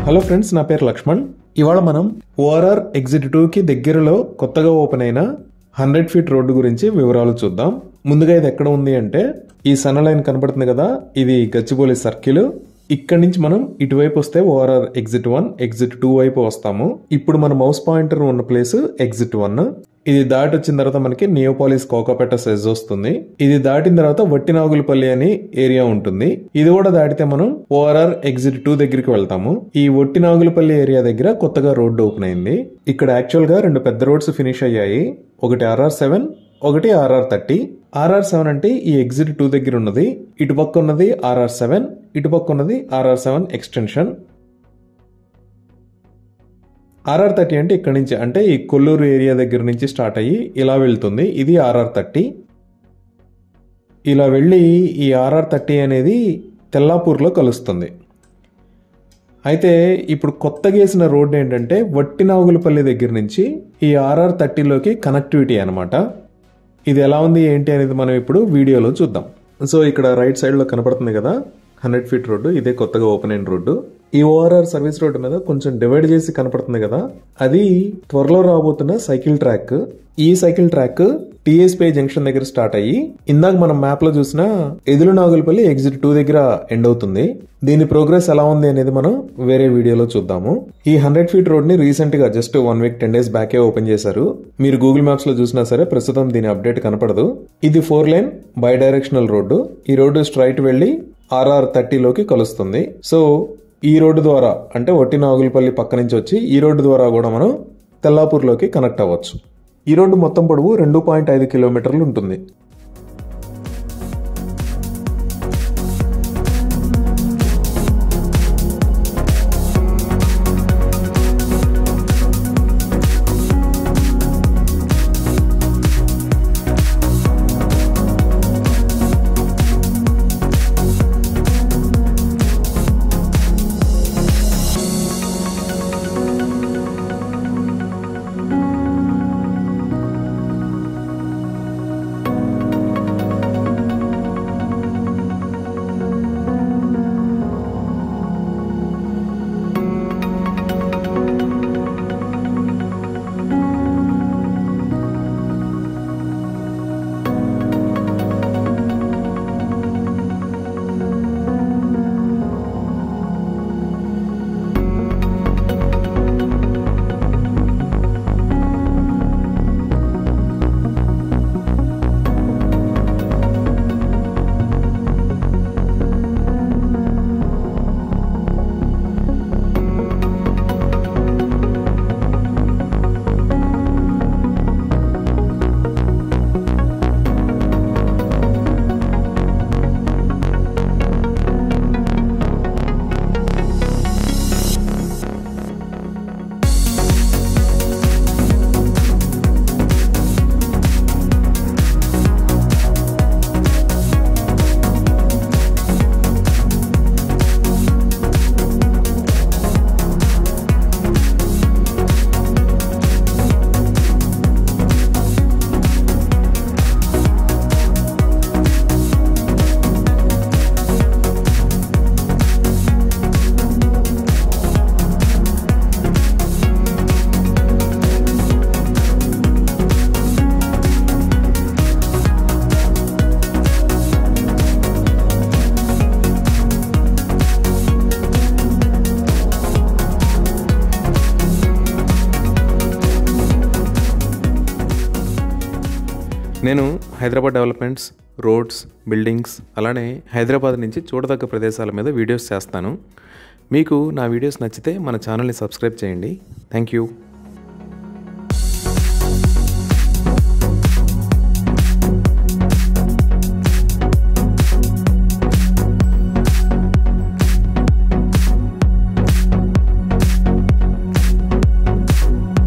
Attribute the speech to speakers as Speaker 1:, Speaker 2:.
Speaker 1: Hello friends, నా పేరు లక్ష్మణ్. ఇవాళ మనం ఓఆర్ఆర్ ఎగ్జిట్ 2 కి దగ్గరలో కొత్తగా ఓపెన్ అయిన 100 ఫీట్ రోడ్డు గురించి వివరాలు చూద్దాం. ముందుగా ఇది ఎక్కడ ఉంది అంటే, ఈ సన్న లైన్ కనబడుతుంది కదా, ఇది గచ్చిబౌలి సర్కిల్. ఇక్కడ నుంచి మనం ఇటువైపు వస్తే ఓఆర్ఆర్ ఎగ్జిట్ 1, ఎగ్జిట్ 2 వైపు వస్తాము. ఇప్పుడు మన మౌస్ పాయింటర్ ఉన్న ప్లేస్ ఎగ్జిట్ 1. ఇది దాటి వచ్చిన తర్వాత మనకి నియోపాలిస్ కోకాపేట సెజ్ వస్తుంది. ఇది దాటిన తర్వాత వట్టినాగులపల్లి అని ఏరియా ఉంటుంది. ఇది కూడా దాటితే మనం ఓఆర్ఆర్ ఎగ్జిట్ 2 దగ్గరికి వెళ్తాము. ఈ వట్టినాగులపల్లి ఏరియా దగ్గర కొత్తగా రోడ్డు ఓపెన్ అయింది. ఇక్కడ యాక్చువల్ గా 2 పెద్ద రోడ్స్ ఫినిష్ అయ్యాయి. ఒకటి RR7, ఒకటి RR30. RR7 అంటే ఈ ఎగ్జిట్ 2 దగ్గర ఉన్నది. ఇటుపక్క ఉన్నది RR7, ఇటుపక్క ఉన్నది RR7 ఎక్స్టెన్షన్. RR30 అంటే ఇక్కడ నుంచి, అంటే ఈ కొల్లూరు ఏరియా దగ్గర నుంచి స్టార్ట్ అయ్యి ఇలా వెళ్తుంది. ఇది RR30. ఇలా వెళ్ళి ఈ RR30 అనేది తెల్లాపూర్లో కలుస్తుంది. అయితే ఇప్పుడు కొత్తగా వేసిన రోడ్డు ఏంటంటే వట్టినాగులపల్లి దగ్గర నుంచి ఈ RR30లోకి కనెక్టివిటీ అనమాట. ఇది ఎలా ఉంది ఏంటి అనేది మనం ఇప్పుడు వీడియోలో చూద్దాం. సో ఇక్కడ రైట్ సైడ్లో కనపడుతుంది కదా 100 ఫీట్ రోడ్డు, ఇదే కొత్తగా ఓపెన్ అయిన రోడ్డు. ఈ ఓఆర్ఆర్ సర్వీస్ రోడ్డు మీద కొంచెం డివైడ్ చేసి కనపడుతుంది కదా, అది త్వరలో రాబోతున్న సైకిల్ ట్రాక్. ఈ సైకిల్ ట్రాక్ TSPI జంక్షన్ దగ్గర స్టార్ట్ అయ్యి ఇందాక మనం మ్యాప్ లో చూసిన ఎదురునాగులపల్లి ఎగ్జిట్ 2 దగ్గర ఎండ్ అవుతుంది. దీని ప్రోగ్రెస్ ఎలా ఉంది అనేది మనం వేరే వీడియోలో చూద్దాము. ఈ 100 ఫీట్ రోడ్ ని రీసెంట్ గా జస్ట్ 1 వీక్ 10 డేస్ బ్యాకే ఓపెన్ చేశారు. మీరు గూగుల్ మ్యాప్స్ లో చూసినా సరే ప్రస్తుతం దీని అప్డేట్ కనపడదు. ఇది 4 లైన్ బై డైరెక్షనల్ రోడ్డు. ఈ రోడ్డు స్ట్రైట్ వెళ్లి RR30లోకి కలుస్తుంది. సో ఈ రోడ్డు ద్వారా, అంటే వట్టినాగులపల్లి పక్క నుంచి వచ్చి ఈ రోడ్డు ద్వారా కూడా మనం తెల్లాపూర్లోకి కనెక్ట్ అవ్వచ్చు. ఈ రోడ్డు మొత్తం పొడవు 2.5 కిలోమీటర్లు ఉంటుంది. నేను హైదరాబాద్ డెవలప్మెంట్స్, రోడ్స్, బిల్డింగ్స్, అలానే హైదరాబాద్ నుంచి చూడదగ్గ ప్రదేశాల మీద వీడియోస్ చేస్తాను. మీకు నా వీడియోస్ నచ్చితే మన ఛానల్ని సబ్స్క్రైబ్ చేయండి. Thank you.